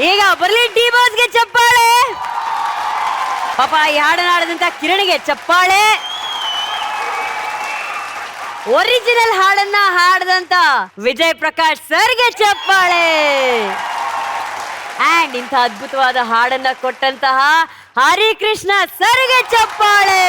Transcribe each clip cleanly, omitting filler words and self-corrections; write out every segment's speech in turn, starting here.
ಈಗ ಬರ್ಲಿ ಡಿ ಬಾಸ್ಗೆ ಚಪ್ಪಾಳೆ. ಪಾಪ ಈ ಹಾಡನ್ನ ಹಾಡದಂತ ಕಿರಣಿಗೆ ಚಪ್ಪಾಳೆ. ಒರಿಜಿನಲ್ ಹಾಡನ್ನ ಹಾಡದಂತ ವಿಜಯ್ ಪ್ರಕಾಶ್ ಸರ್ಗೆ ಚಪ್ಪಾಳೆ. ಅಂಡ್ ಇಂಥ ಅದ್ಭುತವಾದ ಹಾಡನ್ನ ಕೊಟ್ಟಂತಹ ಹರಿಕೃಷ್ಣ ಸರ್ಗೆ ಚಪ್ಪಾಳೆ.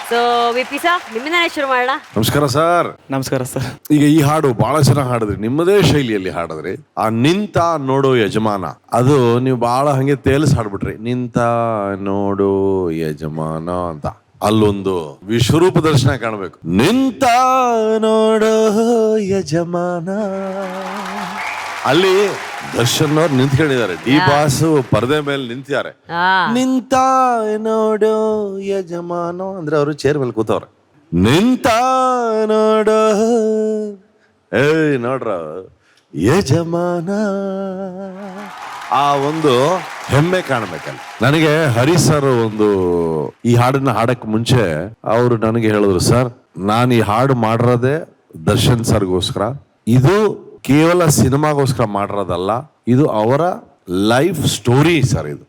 ಸೊ ವಿಪಿ ಸರ್, ನಿಮ್ಮಿಂದಾನೇ ಶುರು ಮಾಡೋಣ. ನಮಸ್ಕಾರ ಸರ್. ನಮಸ್ಕಾರ ಸರ್. ಈಗ ಈ ಹಾಡು ಬಹಳ ಚೆನ್ನಾಗಿ ಹಾಡಿದ್ರಿ, ನಿಮ್ಮದೇ ಶೈಲಿಯಲ್ಲಿ ಹಾಡಿದ್ರಿ. ಆ ನಿಂತ ನೋಡೋ ಯಜಮಾನ, ಅದು ನೀವು ಬಹಳ ಹಂಗೆ ತೇಲಿಸಿ ಹಾಡ್ಬಿಟ್ರಿ. ನಿಂತ ನೋಡೋ ಯಜಮಾನ ಅಂತ ಅಲ್ಲೊಂದು ವಿಶ್ವರೂಪ ದರ್ಶನ ಕಾಣಬೇಕು. ನಿಂತ ನೋಡೋ ಯಜಮಾನ, ಅಲ್ಲಿ ದರ್ಶನ್ ಅವ್ರು ನಿಂತ್ಕೊಂಡಿದ್ದಾರೆ, ಡಿ ಬಾಸ್ ಪರದೆ ಮೇಲೆ ನಿಂತಿದ್ದಾರೆ. ನಿಂತ ನೋಡೋ ಯಜಮಾನ ಅಂದ್ರೆ ಅವರು ಚೇರ್ ಮೇಲೆ ಕೂತವ್ರೆ. ನಿಂತ ನೋಡೋ ನೋಡ್ರ ಯಜಮಾನ, ಆ ಒಂದು ಹೆಮ್ಮೆ ಕಾಣಬೇಕಲ್ಲ. ನನಗೆ ಹರಿ ಸರ್ ಒಂದು ಈ ಹಾಡನ್ನ ಹಾಡಕ್ ಮುಂಚೆ ಅವರು ನನಗೆ ಹೇಳಿದ್ರು, ಸರ್ ನಾನು ಈ ಹಾಡು ಮಾಡಿರೋದೇ ದರ್ಶನ್ ಸರ್ಗೋಸ್ಕರ, ಇದು ಕೇವಲ ಸಿನಿಮಾಗೋಸ್ಕರ ಮಾಡಿರೋದಲ್ಲ, ಇದು ಅವರ ಲೈಫ್ ಸ್ಟೋರಿ ಸರ್. ಇದು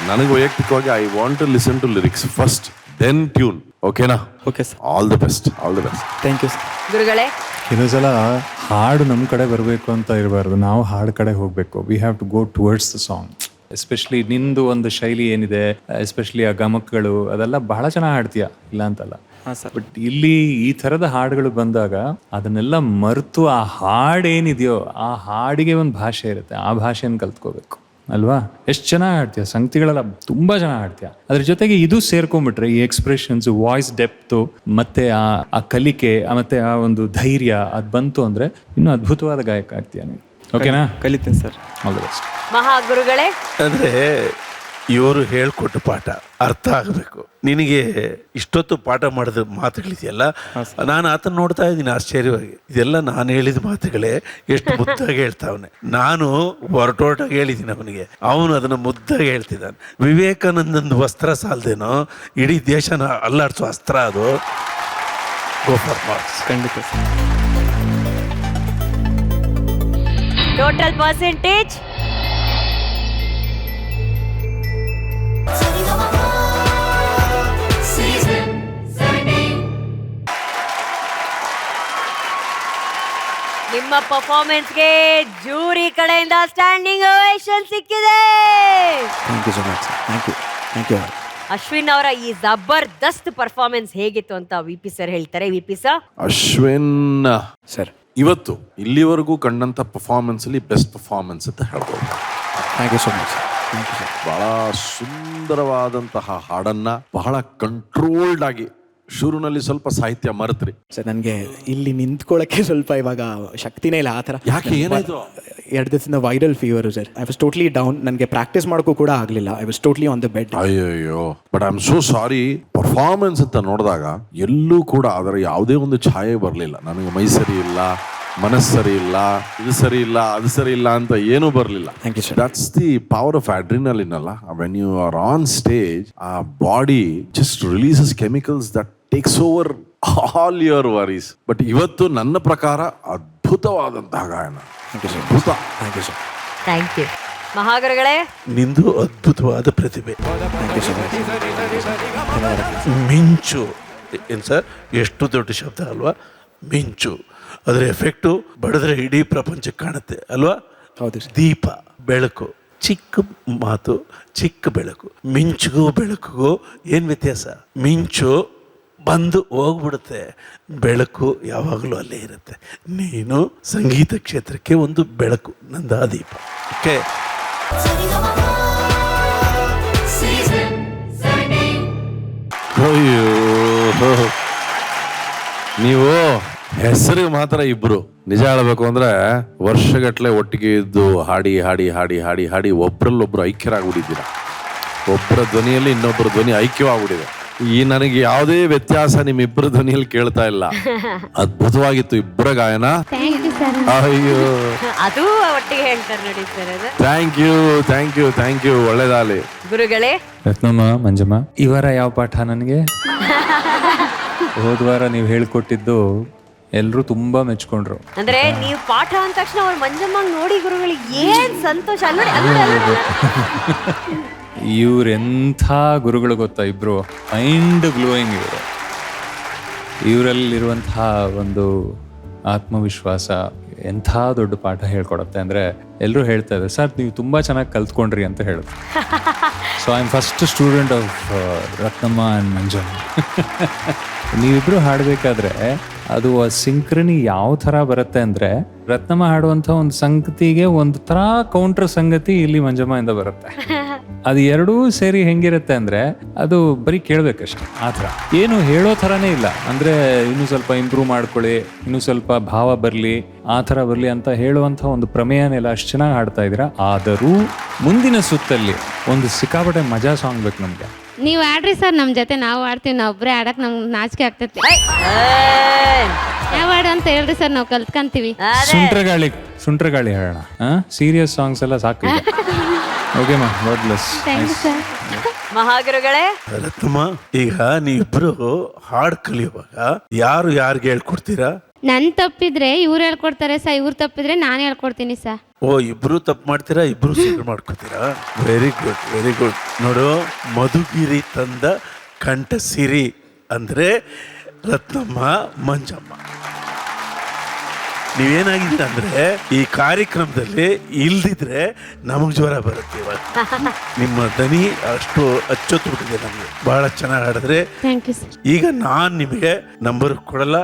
ನನಗೆ ವೈಯಕ್ತಿಕವಾಗಿ I want to listen to lyrics first, then tune. ಓಕೆನಾ? Okay sir. All the best, all the best. Thank you sir. ಗುರುಗಳೇ, ಕೆಲವು ಸಲ ಹಾಡು ನಮ್ಮ ಕಡೆ ಬರಬೇಕು ಅಂತ ಇರಬಾರ್ದು, ನಾವು ಹಾಡು ಕಡೆ ಹೋಗಬೇಕು. We have to go towards the song. Especially ನಿಂದು ಒಂದು ಶೈಲಿ ಏನಿದೆ, ಎಸ್ಪೆಷಲಿ ಆ ಗಮಕಗಳು, ಅದೆಲ್ಲ ಬಹಳ ಚೆನ್ನಾಗಿ ಹಾಡ್ತೀಯ, ಇಲ್ಲ ಅಂತಲ್ಲ. ಬಟ್ ಇಲ್ಲಿ ಈ ಥರದ ಹಾಡುಗಳು ಬಂದಾಗ ಅದನ್ನೆಲ್ಲ ಮರೆತು ಆ ಹಾಡೇನಿದೆಯೋ ಆ ಹಾಡಿಗೆ ಒಂದು ಭಾಷೆ ಇರುತ್ತೆ, ಆ ಭಾಷೆಯನ್ನು ಕಲ್ತ್ಕೋಬೇಕು ಅಲ್ವಾ? ಎಷ್ಟು ಚೆನ್ನಾಗಿ ಹಾಡ್ತೀಯ, ಸಂಗತಿಗಳೆಲ್ಲ ತುಂಬಾ ಚೆನ್ನಾಗಿ ಹಾಡ್ತೀಯ. ಅದ್ರ ಜೊತೆಗೆ ಇದು ಸೇರ್ಕೊಂಡ್ಬಿಟ್ರೆ ಈ ಎಕ್ಸ್ಪ್ರೆಷನ್ಸ್, ವಾಯ್ಸ್ ಡೆಪ್ತು, ಮತ್ತೆ ಆ ಕಲಿಕೆ, ಮತ್ತೆ ಆ ಒಂದು ಧೈರ್ಯ ಅದು ಬಂತು ಅಂದ್ರೆ ಇನ್ನೂ ಅದ್ಭುತವಾದ ಗಾಯಕ ಆಗ್ತೀಯ ನೀವು. ಓಕೆನಾ? ಕಲಿತೀನಿ ಸರ್. All the best. ಮಹಾಗುರುಗಳೇ, ಅಂದರೆ ಇವರು ಹೇಳ್ಕೊಟ್ಟ ಪಾಠ ಅರ್ಥ ಆಗಬೇಕು. ನಿನಗೆ ಇಷ್ಟೊತ್ತು ಪಾಠ ಮಾಡಿದ ಮಾತುಗಳಿದೆಯಲ್ಲ, ನಾನು ಆತನ ನೋಡ್ತಾ ಇದ್ದೀನಿ ಆಶ್ಚರ್ಯವಾಗಿ. ಇದೆಲ್ಲ ನಾನು ಹೇಳಿದ ಮಾತುಗಳೇ, ಎಷ್ಟು ಮುದ್ದಾಗಿ ಹೇಳ್ತಾವನೆ. ನಾನು ಹೊರಟೋಟಾಗಿ ಹೇಳಿದ್ದೀನಿ ಅವನಿಗೆ, ಅವನು ಅದನ್ನು ಮುದ್ದಾಗಿ ಹೇಳ್ತಿದ್ದಾನೆ. ವಿವೇಕಾನಂದಂದು ವಸ್ತ್ರ ಸಾಲದೇನೋ ಇಡೀ ದೇಶನ ಅಲ್ಲಾಡಿಸೋ ಅಸ್ತ್ರ ಅದು. Go for marks. ಖಂಡಿತ ಸರ್. ಟೋಟಲ್ ಪರ್ಸೆಂಟೇಜ್ ನಿಮ್ಮ ಪರ್ಫಾರ್ಮೆನ್ಸ್ಗೆ ಜೂರಿ ಕಡೆಯಿಂದ ಸ್ಟ್ಯಾಂಡಿಂಗ್ ಓವೇಷನ್ ಸಿಕ್ಕಿದೆ. Thank you so much sir. Thank you, thank you. Ashwin ಅವರ ಈ ಜಬರ್ದಸ್ತ್ ಪರ್ಫಾರ್ಮೆನ್ಸ್ ಹೇಗಿತ್ತು ಅಂತ ವಿಪಿ ಸರ್ ಹೇಳ್ತಾರೆ. VP sir. ಅಶ್ವಿನ್ ಸರ್, ಇವತ್ತು ಇಲ್ಲಿವರೆಗೂ ಕಂಡಂತ ಪರ್ಫಾರ್ಮೆನ್ಸ್ ಅಲ್ಲಿ ಬೆಸ್ಟ್ ಪರ್ಫಾರ್ಮೆನ್ಸ್ ಅಂತ ಹೇಳ್ಬೋದು. Thank you so much sir. Thank you sir. ಬಹಳ ಸುಂದರವಾದಂತಹ ಹಾಡನ್ನ ಬಹಳ ಕಂಟ್ರೋಲ್ಡ್ ಆಗಿ, ಶುರುನಲ್ಲಿ ಸ್ವಲ್ಪ ಸಾಹಿತ್ಯ ಮರೆತ್ರಿ ಸರ್. ನನಗೆ ಇಲ್ಲಿ ನಿಂತ್ಕೊಳ್ಳೋಕ್ಕೆ ಸ್ವಲ್ಪ ಇವಾಗ ಶಕ್ತಿನೇ ಇಲ್ಲ. ಆ ಥರ ಯಾಕೆ, ಏನಾಯ್ತು? 2 ದಿವಸದಿಂದ viral fever sir. I was totally down. ನನಗೆ ಪ್ರಾಕ್ಟೀಸ್ ಮಾಡೋಕ್ಕೂ ಕೂಡ ಆಗಲಿಲ್ಲ. I was totally on the bed. ಅಯ್ಯೋ, but I am so sorry. Performance ಅಂತ ನೋಡಿದಾಗ ಎಲ್ಲೂ ಕೂಡ ಅದರ ಯಾವುದೇ ಒಂದು ಛಾಯೆ ಬರಲಿಲ್ಲ. ನನಗೆ ಮೈ ಸರಿ ಇಲ್ಲ, ಮನಸ್ಸು ಸರಿ ಇಲ್ಲ, ಇದು ಸರಿ ಇಲ್ಲ, ಅದು ಸರಿ ಇಲ್ಲ ಅಂತ ಏನೂ ಬರಲಿಲ್ಲ. Thank you sir. That's the power of adrenaline ಅಲ್ಲ. When you are on stage, ಆ body just releases chemicals that takes over all your worries. But ಇವತ್ತು ನನ್ನ ಪ್ರಕಾರ ಅದ್ಭುತವಾದಂತಹ ಗಾಯನ. Thank you sir. ಅದ್ಭುತ. Thank you sir. Thank you. ಮಹಾಗುರುಗಳೇ, ನಿಂದು ಅದ್ಭುತವಾದ ಪ್ರತಿಭೆ. Thank you so much. ಮಿಂಚು ಏನು ಸರ್, ಎಷ್ಟು ದೊಡ್ಡ ಶಬ್ದ ಅಲ್ವಾ? ಮಿಂಚು, ಅದರ ಎಫೆಕ್ಟು ಬಡಿದ್ರೆ ಇಡೀ ಪ್ರಪಂಚಕ್ಕೆ ಕಾಣುತ್ತೆ ಅಲ್ವಾ? ಹೌದು ಸರ್. ದೀಪ, ಬೆಳಕು, ಚಿಕ್ಕ ಮಾತು, ಚಿಕ್ಕ ಬೆಳಕು. ಮಿಂಚಿಗೂ ಬೆಳಕಿಗೂ ಏನು ವ್ಯತ್ಯಾಸ? ಮಿಂಚು ಬಂದು ಹೋಗ್ಬಿಡುತ್ತೆ, ಬೆಳಕು ಯಾವಾಗಲೂ ಅಲ್ಲೇ ಇರುತ್ತೆ. ನೀನು ಸಂಗೀತ ಕ್ಷೇತ್ರಕ್ಕೆ ಒಂದು ಬೆಳಕು, ನಂದ ದೀಪ. ಓಕೆ. ಅಯ್ಯೋ, ನೀವು ಹೆಸರಿಗೆ ಮಾತ್ರ ಇಬ್ರು. ನಿಜ ಹೇಳಬೇಕು ಅಂದ್ರೆ ವರ್ಷಗಟ್ಲೆ ಒಟ್ಟಿಗೆ ಇದ್ದು ಹಾಡಿ ಹಾಡಿ ಹಾಡಿ ಹಾಡಿ ಹಾಡಿ ಒಬ್ರಲ್ಲೊಬ್ರು ಐಕ್ಯರಾಗ್ಬಿಟ್ಟಿದ್ದೀರ. ಒಬ್ಬರ ಧ್ವನಿಯಲ್ಲಿ ಇನ್ನೊಬ್ಬರ ಧ್ವನಿ ಐಕ್ಯವಾಗ್ಬಿಟ್ಟಿದೆ. ಈ ನನಗೆ ಯಾವುದೇ ವ್ಯತ್ಯಾಸ ನಿಮ್ಮಿಬ್ಬರ ಧ್ವನಿಯಲ್ಲಿ ಕೇಳ್ತಾ ಇಲ್ಲ. ಅದ್ಭುತವಾಗಿತ್ತು ಇಬ್ಬರ ಗಾಯನ. ಅಯ್ಯೋ, ಅದು ಒಟ್ಟಿಗೆ ಹೇಳ್ತಾರೆ ನೋಡಿ ಸರ್. ಅದು thank you, thank you, thank you. ಒಳ್ಳೇದಾಗಲಿ. ಗುರುಗಳೇ, ರತ್ನಮ್ಮ, ಮಂಜಮ್ಮ, ಈ ವಾರ ಯಾವ ಪಾಠ ನನಗೆ? ಹೋದ ವಾರ ನೀವು ಹೇಳ್ಕೊಟ್ಟಿದ್ದು ಎಲ್ಲರೂ ತುಂಬಾ ಮೆಚ್ಕೊಂಡ್ರು. ಅಂದ್ರೆ ನೀವು ಪಾಠ ಅಂದ ತಕ್ಷಣ ಅವ್ರು ಮಂಜಮ್ಮ ನೋಡಿ ಗುರುಗಳಿಗೆ ಏನ್ ಸಂತೋಷ. ಅಲ್ಲಿ ಇವ್ರು ಎಂಥ ಗುರುಗಳು ಗೊತ್ತಾ, ಇಬ್ರು ಮೈಂಡ್ ಬ್ಲೋಯಿಂಗ್. ಇವರಲ್ಲಿರುವಂತಹ ಒಂದು ಆತ್ಮವಿಶ್ವಾಸ ಎಂಥ ದೊಡ್ಡ ಪಾಠ ಹೇಳ್ಕೊಡತ್ತೆ ಅಂದರೆ ಎಲ್ಲರೂ ಹೇಳ್ತಾ ಇದ್ದಾರೆ, ಸರ್ ನೀವು ತುಂಬ ಚೆನ್ನಾಗಿ ಕಲ್ತ್ಕೊಂಡ್ರಿ ಅಂತ ಹೇಳಿದ್ರು. So I am first student of Ratnamma and Manjamma. ನೀವಿಬ್ರು ಹಾಡಬೇಕಾದ್ರೆ ಅದು ಆ ಸಿಂಕ್ರನಿ ಯಾವ ಥರ ಬರುತ್ತೆ ಅಂದರೆ, ರತ್ನಮ್ಮ ಹಾಡುವಂಥ ಒಂದು ಸಂಗತಿಗೆ ಒಂದು ಥರ ಕೌಂಟ್ರ್ ಸಂಗತಿ ಇಲ್ಲಿ ಮಂಜಮ್ಮಿಂದ ಬರುತ್ತೆ. ಅದು ಎರಡೂ ಸೇರಿ ಹೆಂಗಿರುತ್ತೆ ಅಂದರೆ ಅದು ಬರೀ ಕೇಳಬೇಕಷ್ಟೆ. ಆ ಥರ ಏನು ಹೇಳೋ ಥರನೇ ಇಲ್ಲ. ಅಂದರೆ ಇನ್ನೂ ಸ್ವಲ್ಪ ಇಂಪ್ರೂವ್ ಮಾಡ್ಕೊಳ್ಳಿ, ಇನ್ನೂ ಸ್ವಲ್ಪ ಭಾವ ಬರಲಿ, ಆ ಥರ ಬರಲಿ ಅಂತ ಹೇಳುವಂಥ ಒಂದು ಪ್ರಮೇಯನೆಲ್ಲ ಅಷ್ಟು ಚೆನ್ನಾಗಿ ಹಾಡ್ತಾ ಇದ್ದೀರಾ. ಆದರೂ ಮುಂದಿನ ಸುತ್ತಲ್ಲಿ ಒಂದು ಸಿಕ್ಕಾಪಟ್ಟೆ ಮಜಾ ಸಾಂಗ್ ಬೇಕು ನಮಗೆ. ನೀವು ಆಡ್ರಿ ಸರ್ ನಮ್ಮ ಜೊತೆ, ನಾವು ಆಡ್ತೀವಿ. ನಾವು ಒಬ್ಬರೇ ಆಡಕ್ಕೆ ನಮ್ಗೆ ನಾಚಿಕೆ ಆಗ್ತೈತಿ. ಯಾವ ಹಾಡು ಅಂತ ಹೇಳ್ರಿ ಸರ್, ನಾವು ಕಲ್ತ್ಕೊಂತೀವಿ. ಸುಂಟ್ರಗಾಳಿ ಹೇಳೋಣ. ಸೀರಿಯಸ್ ಸಾಂಗ್ಸ್ ಎಲ್ಲ ಸಾಕು. ಓಕೆ ಮಾ, God bless. Thank you sir. ಮಹಾಗುರುಗಳೇ, ರತ್ನಮ್ಮ, ಈಗ ನೀವಿಬ್ರು ಹಾಡು ಕಲಿಯುವಾಗ ಯಾರು ಯಾರಿಗೆ ಹೇಳ್ಕೊಡ್ತೀರಾ? ನನ್ನ ತಪ್ಪಿದ್ರೆ ಇವ್ರು ಹೇಳ್ಕೊಡ್ತಾರೆ ಸರ್, ಇವ್ರು ತಪ್ಪಿದ್ರೆ ನಾನು ಹೇಳ್ಕೊಡ್ತೀನಿ ಸರ್. ಓ, ಇಬ್ರು ತಪ್ಪು ಮಾಡ್ತೀರಾ, ಇಬ್ರು ಶೇರ್ ಮಾಡ್ಕೊತೀರಾ? Very good, very good. ನೋಡು, ಮಧುಗಿರಿ ತಂದ ಕಂಠ ಸಿರಿ ಅಂದ್ರೆ ರತ್ನಮ್ಮ, ಮಂಜಮ್ಮ. ನೀವೇನಾಗಿದ್ದೀರ ಅಂದ್ರೆ ಈ ಕಾರ್ಯಕ್ರಮದಲ್ಲಿ ಇಲ್ದಿದ್ರೆ ನಮಗ್ ಜ್ವರ ಬರುತ್ತೆ. ಇವಾಗ ನಿಮ್ಮ ದನಿ ಅಷ್ಟು ಅಚ್ಚೊತ್ತಿಬಿಟ್ಟಿದೆ ನಮ್ಗೆ. ಬಹಳ ಚೆನ್ನಾಗಿ ಹಾಡಿದ್ರೆ. Thank you sir. ಈಗ ನಾನ್ ನಿಮಗೆ ನಂಬರ್ ಕೊಡಲ್ಲ,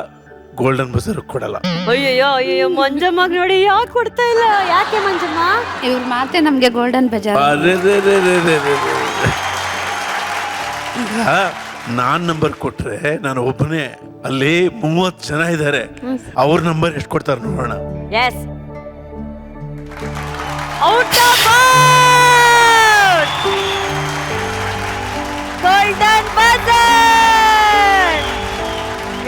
ಗೋಲ್ಡನ್ ಬಜರ್ ಕೊಡಲ್ಲ. ಅಯ್ಯೋ ಮಂಜಮ್ಮ ನೋಡಿ ಯಾಕೆ ಕೊಡ್ತಾ ಇಲ್ಲ? ಯಾಕೆ ಮಂಜಮ್ಮ? ಇವ್ರ ಮಾತೆ ನಮ್ಗೆ ಗೋಲ್ಡನ್ ಬಜಾರ್. ಈಗ ನಾನ್ ನಂಬರ್ ಕೊಟ್ರೆ ನಾನು ಒಬ್ಬನೇ, ಅಲ್ಲಿ 30 ಜನ ಇದ್ದಾರೆ. ಅವ್ರ ನಂಬರ್ ಎಷ್ಟು ಕೊಡ್ತಾರೆ ನೋಡೋಣ. Yes, out of golden buzzer.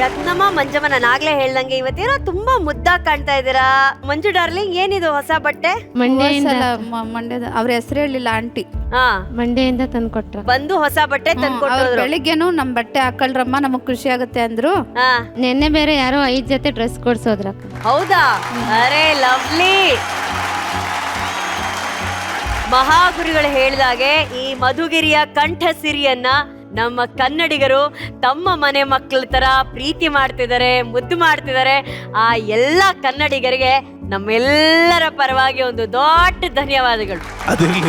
Ratnamma, Manjamma, ನಾನು ಆಗ್ಲೇ ಹೇಳ್ದಂಗೆ ಇವತ್ತೇನೋ ತುಂಬಾ ಮುದ್ದಾಗಿ ಕಾಣ್ತಾ ಇದ್ದೀರಾ. ಮಂಜು ಡಾರ್ಲಿಂಗ್, ಏನಿದು ಹೊಸ ಬಟ್ಟೆ? ಮಂಡ್ಯದ ಅವ್ರ ಹೆಸರು ಹೇಳಿಲ್ಲ ಆಂಟಿ. ಹಾ, ಮಂಡ್ಯದಿಂದ ತಂದು ಕೊಟ್ರ. ಬಂದು ಹೊಸ ಬಟ್ಟೆ ತಂದ್ಕೊಟ್ಟರು. ಬೆಳಿಗ್ಗೆನು ನಮ್ ಬಟ್ಟೆ ಹಾಕೊಳ್ರಮ್ಮ, ನಮಗ್ ಖುಷಿ ಆಗುತ್ತೆ ಅಂದ್ರು. ಹಾ, ನಿನ್ನೆ ಬೇರೆ ಯಾರೋ 5 ಜೊತೆ ಡ್ರೆಸ್ ಕೊಡ್ಸೋದ್ರ. ಹೌದಾ? ಅರೆ ಲವ್ಲಿ. ಮಹಾಗುರುಗಳು ಹೇಳಿದಾಗೆ ಈ ಮಧುಗಿರಿಯ ಕಂಠ ಸಿರಿಯನ್ನ ನಮ್ಮ ಕನ್ನಡಿಗರು ತಮ್ಮ ಮನೆ ಮಕ್ಕಳ ತರ ಪ್ರೀತಿ ಮಾಡ್ತಿದ್ದಾರೆ, ಮುದ್ದು ಮಾಡ್ತಿದ್ದಾರೆ. ಆ ಎಲ್ಲ ಕನ್ನಡಿಗರಿಗೆ ನಮ್ಮೆಲ್ಲರ ಪರವಾಗಿ ಒಂದು ದೊಡ್ಡ ಧನ್ಯವಾದಗಳು. ಅದಿರ್ಲಿ,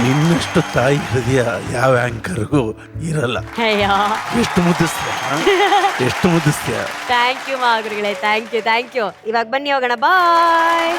ನಿನ್ನಷ್ಟು ತಾಯಿ ಹೃದಯ ಯಾವ ಆಂಕರ್ಗೂ ಇರಲ್ಲ. ಅಯ್ಯೋ, ಎಷ್ಟು ಮುದ್ದಿಸ್ತೀಯ, ಎಷ್ಟು ಮುದ್ದಿಸ್ತೀಯ. ಥ್ಯಾಂಕ್ ಯು ಮಹಾಗುರುಗಳೇ, ಥ್ಯಾಂಕ್ ಯು. ಇವಾಗ ಬನ್ನಿ ಹೋಗೋಣ. ಬಾಯ್.